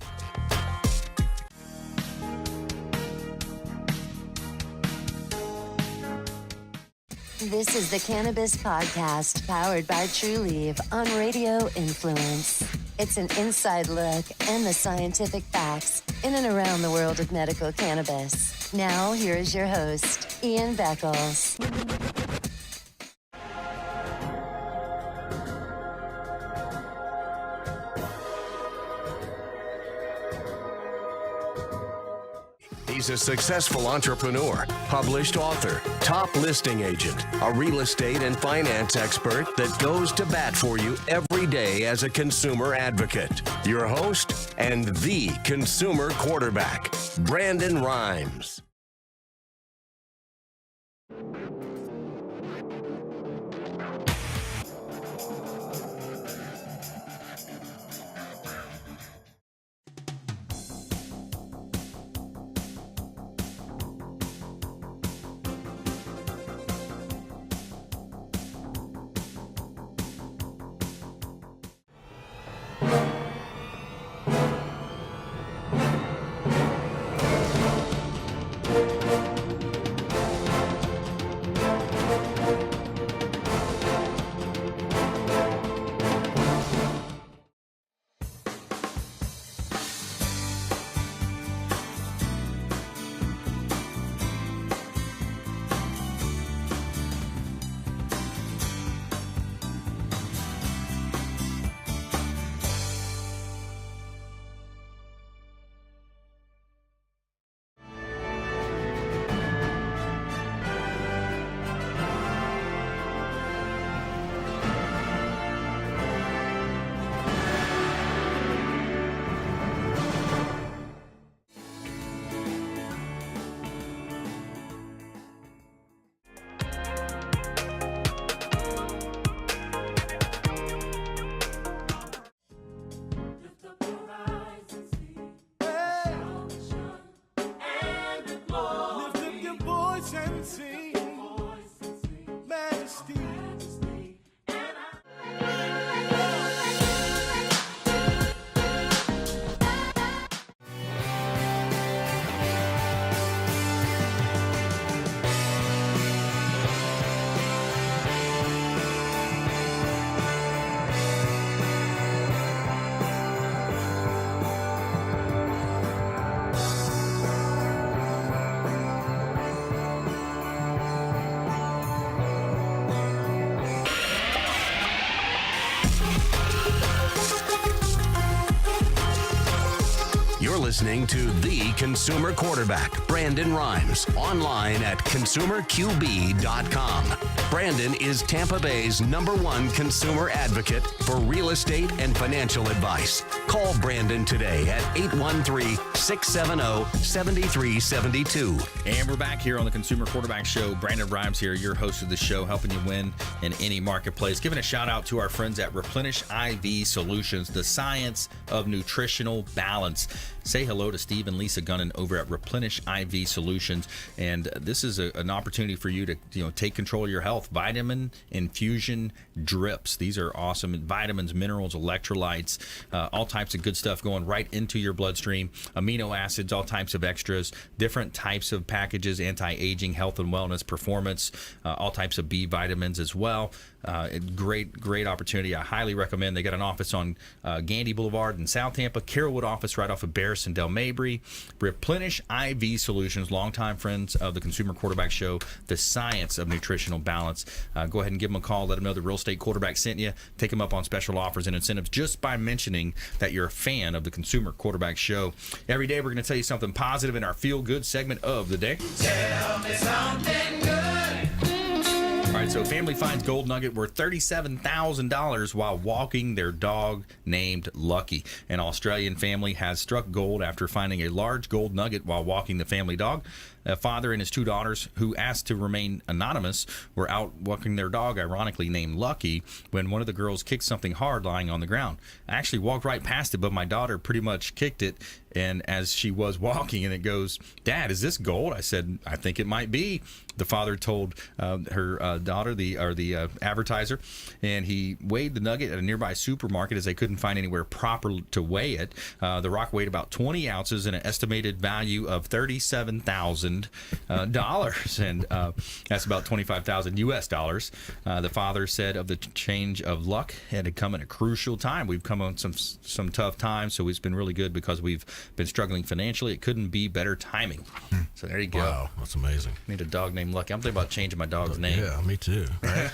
This is the Cannabis Podcast, powered by TruLieve on Radio Influence. It's an inside look and the scientific facts in and around the world of medical cannabis. Now, here is your host, Ian Beckles. He's a successful entrepreneur, published author, top listing agent, a real estate and finance expert that goes to bat for you every day as a consumer advocate. Your host and the consumer quarterback, Brandon Rhymes. listening to the Consumer Quarterback, Brandon Rhymes, online at consumerqb.com. Brandon is Tampa Bay's #1 consumer advocate for real estate and financial advice. Call Brandon today at 813-670-7372. And we're back here on the Consumer Quarterback Show. Brandon Rhymes here, your host of the show, helping you win in any marketplace. Giving a shout out to our friends at Replenish IV Solutions, the science of nutritional balance. Say hello to Steve and Lisa Gunnan over at Replenish IV Solutions. And this is an opportunity for you to take control of your health. Vitamin infusion drips. These are awesome. Vitamins, minerals, electrolytes, all types of good stuff going right into your bloodstream. Amino acids, all types of extras, different types of packages, anti-aging, health and wellness, performance, all types of B vitamins as well. Great opportunity. I highly recommend. They got an office on Gandy Boulevard in South Tampa, Carrollwood office right off of Barris and Del Mabry. Replenish IV Solutions, longtime friends of the Consumer Quarterback Show, the science of nutritional balance. Go ahead and give them a call. Let them know the Real Estate Quarterback sent you. Take them up on special offers and incentives just by mentioning that you're a fan of the Consumer Quarterback Show. Every day we're going to tell you something positive in our Feel Good segment of the day. Tell me something good. All right, so family finds gold nugget worth $37,000 while walking their dog named Lucky. An Australian family has struck gold after finding a large gold nugget while walking the family dog. A father and his 2 daughters, who asked to remain anonymous, were out walking their dog, ironically named Lucky, when one of the girls kicked something hard lying on the ground. I actually walked right past it, but my daughter pretty much kicked it, and as she was walking, and it goes, "Dad, is this gold?" I said, "I think it might be." The father told her daughter, the advertiser, and he weighed the nugget at a nearby supermarket as they couldn't find anywhere proper to weigh it. The rock weighed about 20 ounces and an estimated value of $37,000, and that's about $25,000 US dollars. The father said of the change of luck had come at a crucial time. We've come on some tough times, so it's been really good because we've been struggling financially. It couldn't be better timing. So there you go. Wow, that's amazing. Need a dog named Lucky. I'm thinking about changing my dog's name. Yeah, me too. Right?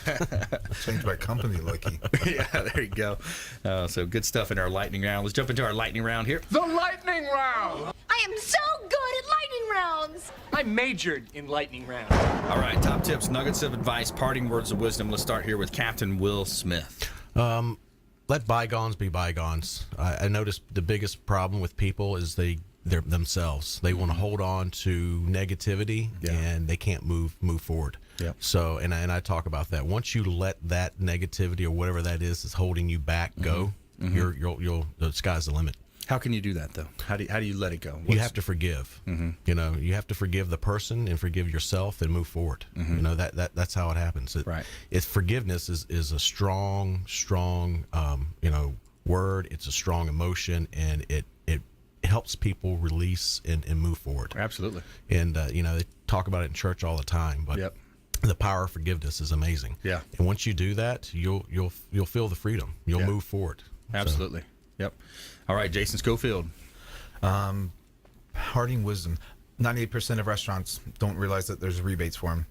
Change my company, Lucky. Yeah, there you go. So good stuff in our lightning round. Let's jump into our lightning round here. The lightning round. I am so good at lightning rounds. I majored in lightning round. All right, top tips, nuggets of advice, parting words of wisdom. Let's start here with Captain Will Smith. Let bygones be bygones. I noticed the biggest problem with people is they're themselves. They want to hold on to negativity, and they can't move forward. Yep. So, and I talk about that. Once you let that negativity or whatever that is holding you back go, you'll the sky's the limit. How can you do that though? How do you let it go? You have to forgive. You have to forgive the person and forgive yourself and move forward. That's how it happens. Forgiveness is a strong word. It's a strong emotion, and it helps people release and move forward. Absolutely. And they talk about it in church all the time, but the power of forgiveness is amazing. Yeah. And once you do that, you'll feel the freedom. You'll move forward. Absolutely. So. Yep. All right, Jason Schofield. Parting wisdom. 98% of restaurants don't realize that there's rebates for them,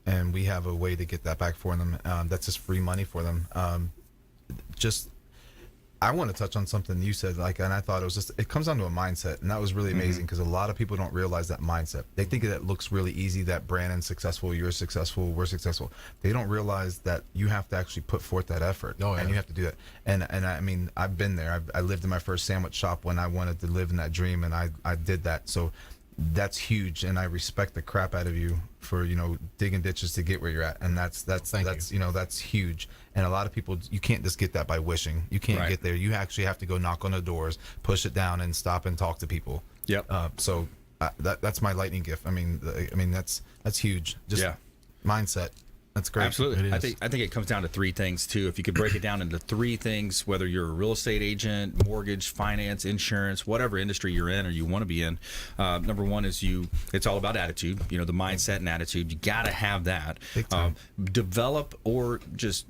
and we have a way to get that back for them. That's just free money for them. I want to touch on something you said, and I thought it comes down to a mindset, and that was really amazing because a lot of people don't realize that mindset. They think that it looks really easy, that Brandon's successful, you're successful, we're successful. They don't realize that you have to actually put forth that effort, and you have to do that. And I mean, I've been there. I lived in my first sandwich shop when I wanted to live in that dream, and I did that. So that's huge, and I respect the crap out of you for digging ditches to get where you're at, and that's huge. And a lot of people, you can't just get that by wishing. You can't get there. You actually have to go knock on the doors, push it down, and stop and talk to people. Yep. So that's my lightning gift. I mean that's huge. Just mindset. That's great. Absolutely. I think it comes down to 3 things too. If you could break it down into 3 things, whether you're a real estate agent, mortgage, finance, insurance, whatever industry you're in or you want to be in, number 1 is it's all about attitude. The mindset and attitude. You got to have that. Develop or just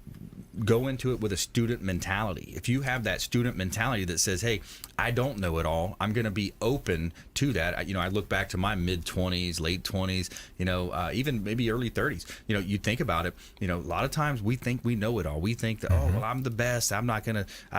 go into it with a student mentality. If you have that student mentality that says, hey, I don't know it all, I'm going to be open to that. I look back to my mid-20s, late 20s, even maybe early 30s. You think about it, a lot of times we think we know it all. We think that, oh, well, I'm the best. I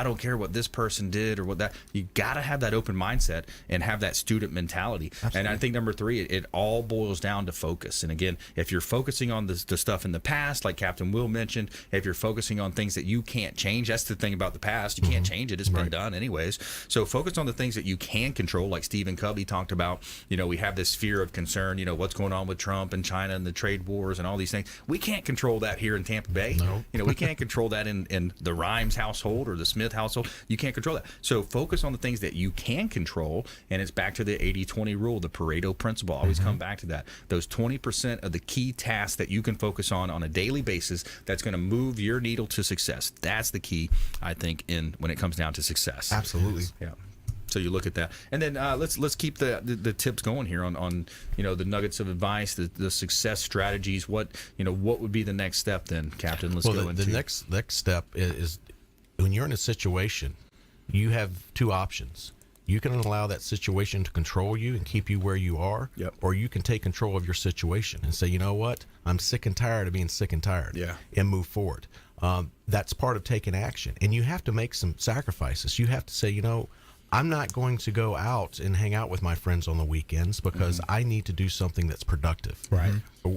don't care what this person did or what that. You got to have that open mindset and have that student mentality. Absolutely. And I think number 3, it all boils down to focus. And again, if you're focusing on the stuff in the past, like Captain Will mentioned, if you're focusing on things that you can't change, that's the thing about the past. You can't change it. It's been done anyways. So focus on the things that you can control, like Stephen Covey talked about. We have this fear of concern, what's going on with Trump and China and the trade wars and all these things. We can't control that here in Tampa Bay. No. We can't control that in the Rhymes household or the Smith household. You can't control that. So focus on the things that you can control, and it's back to the 80-20 rule, the Pareto principle. Always come back to that. Those 20% of the key tasks that you can focus on a daily basis, that's going to move your needle to success. That's the key, I think, when it comes down to success. Absolutely. Yeah. So you look at that, and then let's keep the tips going here on the nuggets of advice, the success strategies. What would be the next step then, Captain? Let's go into the next step is when you're in a situation, you have 2 options. You can allow that situation to control you and keep you where you are, or you can take control of your situation and say, you know what, I'm sick and tired of being sick and tired, and move forward. That's part of taking action, and you have to make some sacrifices. You have to say, I'm not going to go out and hang out with my friends on the weekends because I need to do something that's productive. Right.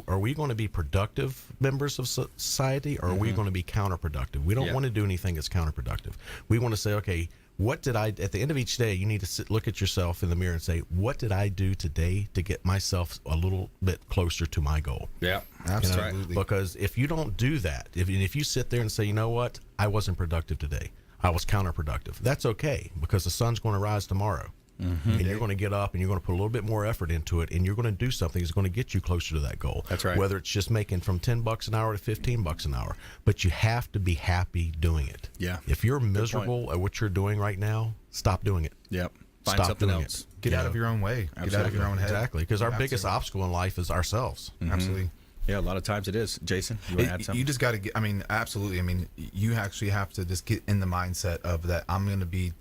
Are we going to be productive members of society, or are we going to be counterproductive? We don't want to do anything that's counterproductive. We want to say, okay, what did I, at the end of each day, you need to look at yourself in the mirror and say, what did I do today to get myself a little bit closer to my goal? Yeah, absolutely. Because if you don't do that, if you sit there and say, you know what, I wasn't productive today, I was counterproductive, that's okay, because the sun's going to rise tomorrow. And you're going to get up and you're going to put a little bit more effort into it, and you're going to do something that's going to get you closer to that goal. That's right. Whether it's just making from $10 an hour to $15 an hour, but you have to be happy doing it. Yeah. If you're miserable at what you're doing right now, stop doing it. Yep. Find Stop something doing else. it. Get out of your own way. Absolutely. Get out of your own head. Exactly, because our biggest obstacle in life is ourselves. Absolutely. Yeah, a lot of times it is. Jason, you want to add something? You just got to get, absolutely. You actually have to just get in the mindset of that I'm going to be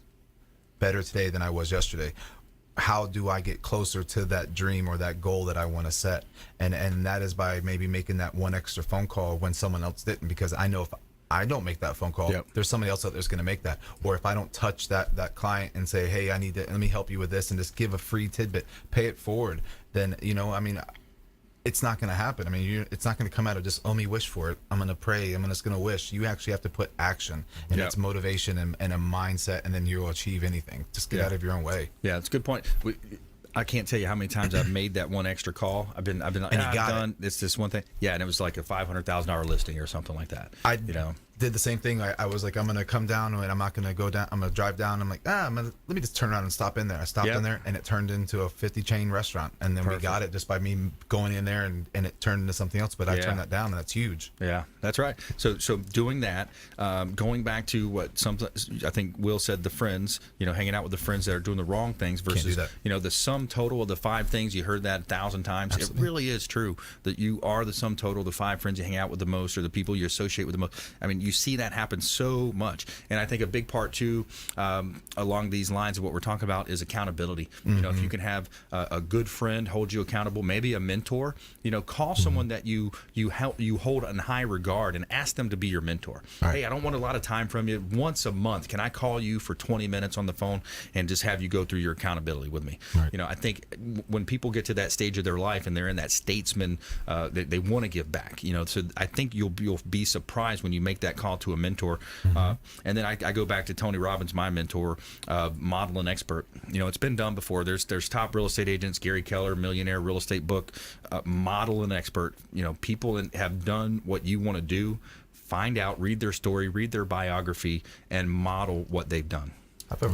better today than I was yesterday. How do I get closer to that dream or that goal that I want to set? And that is by maybe making that one extra phone call when someone else didn't, because I know if I don't make that phone call, there's somebody else out there's going to make that. Or if I don't touch that client and say, hey, let me help you with this, and just give a free tidbit, pay it forward, then, it's not going to happen. It's not going to come out of just, me wish for it. I'm going to pray. I'm just going to wish. You actually have to put action, and it's motivation and a mindset, and then you'll achieve anything. Just get out of your own way. Yeah, it's a good point. I can't tell you how many times I've made that one extra call. I've been like, I've done it's this one thing. Yeah, and it was like a $500,000 listing or something like that. I did the same thing. I was like, I'm going to come down, and I'm not going to go down. I'm going to drive down. I'm like, let me just turn around and stop in there. I stopped in there, and it turned into a 50-chain restaurant. And then we got it just by me going in there, and it turned into something else. But I turned that down, and that's huge. Yeah, that's right. So doing that, going back to what I think Will said, the friends, hanging out with the friends that are doing the wrong things versus, the sum total of the 5 things. You heard that 1,000 times. Absolutely. It really is true that you are the sum total of the 5 friends you hang out with the most, or the people you associate with the most. You see that happen so much. And I think a big part too, along these lines of what we're talking about, is accountability. If you can have a good friend hold you accountable, maybe a mentor, call someone that you hold in high regard and ask them to be your mentor. Right. Hey, I don't want a lot of time from you. Once a month, can I call you for 20 minutes on the phone and just have you go through your accountability with me? Right. I think when people get to that stage of their life and they're in that statesman, they want to give back. So I think you'll be surprised when you make that call to a mentor. And then I go back to Tony Robbins, my mentor, model and expert. It's been done before. There's top real estate agents, Gary Keller, Millionaire Real Estate Book, model and expert. People have done what you want to do. Find out, read their story, read their biography, and model what they've done.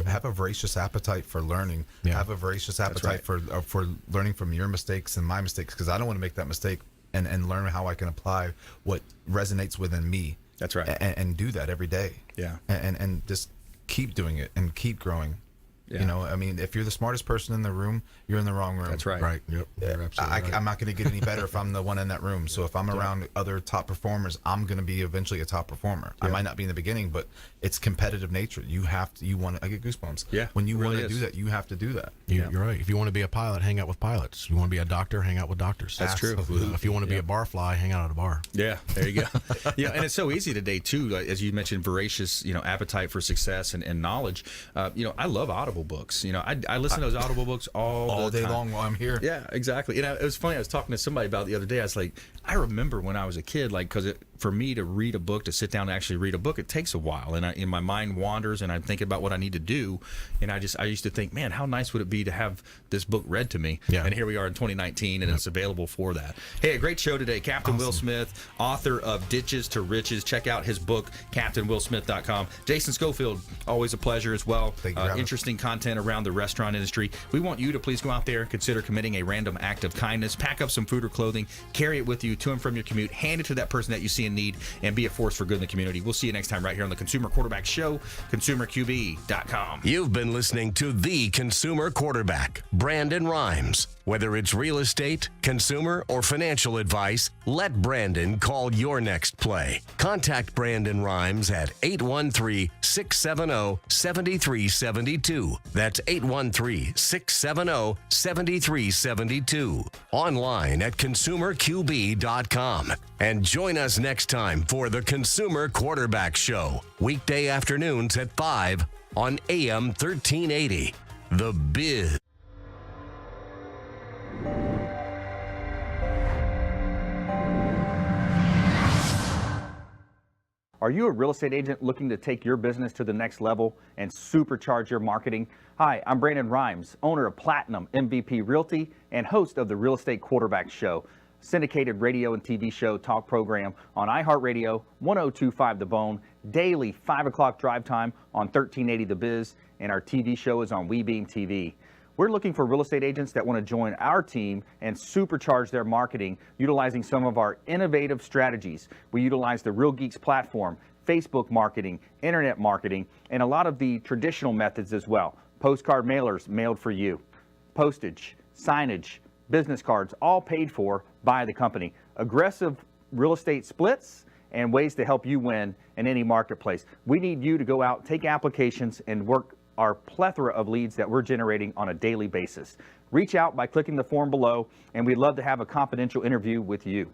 Have a voracious appetite for learning. Have a voracious appetite for learning from your mistakes and my mistakes, because I don't want to make that mistake, and learn how I can apply what resonates within me. That's right. And do that every day. Yeah. And just keep doing it and keep growing. You know, I mean, if you're the smartest person in the room, you're in the wrong room. That's right. Right. Yep. You're absolutely right. I'm not going to get any better if I'm the one in that room. So if I'm around other top performers, I'm going to be eventually a top performer. I might not be in the beginning, but it's competitive nature. You have to. You want to. I get goosebumps. Yeah, When you really want to is. do that, you have to do that. You're right. If you want to be a pilot, hang out with pilots. You want to be a doctor, hang out with doctors. That's true. If you want to be a barfly, hang out at a bar. Yeah, there you go. Yeah, and it's so easy today too. Like, as you mentioned, voracious, appetite for success and knowledge. I love Audible books. I listen to those Audible books all the day time. long while I'm here. Yeah, exactly. It was funny. I was talking to somebody about it the other day. I was like, I remember when I was a kid, like, because for me to read a book, to sit down and actually read a book, it takes a while, and my mind wanders, and I'm thinking about what I need to do, and I used to think, man, how nice would it be to have this book read to me? Yeah. And here we are in 2019, and it's available for that. Hey, a great show today. Captain Will Smith, author of Ditches to Riches. Check out his book, CaptainWillSmith.com. Jason Schofield, always a pleasure as well. Thank you, interesting content around the restaurant industry. We want you to please go out there and consider committing a random act of kindness. Pack up some food or clothing, carry it with you to and from your commute, hand it to that person that you see in need, and be a force for good in the community. We'll see you next time right here on the Consumer Quarterback Show, ConsumerQB.com. You've been listening to The Consumer Quarterback, Brandon Rhymes. Whether it's real estate, consumer, or financial advice, let Brandon call your next play. Contact Brandon Rhymes at 813-670-7372. That's 813-670-7372. Online at consumerqb.com. And join us next time for the Consumer Quarterback Show, weekday afternoons at 5 on AM 1380. The Biz. Are you a real estate agent looking to take your business to the next level and supercharge your marketing? Hi, I'm Brandon Rhymes, owner of Platinum MVP Realty and host of the Real Estate Quarterback Show, syndicated radio and TV show talk program on iHeartRadio, 1025 The Bone, daily 5 o'clock drive time on 1380 The Biz, and our TV show is on WeBeam TV. We're looking for real estate agents that want to join our team and supercharge their marketing utilizing some of our innovative strategies. We utilize the Real Geeks platform, Facebook marketing, internet marketing, and a lot of the traditional methods as well. Postcard mailers mailed for you, postage, signage, business cards, all paid for by the company. Aggressive real estate splits and ways to help you win in any marketplace. We need you to go out, take applications, and work our plethora of leads that we're generating on a daily basis. Reach out by clicking the form below, and we'd love to have a confidential interview with you.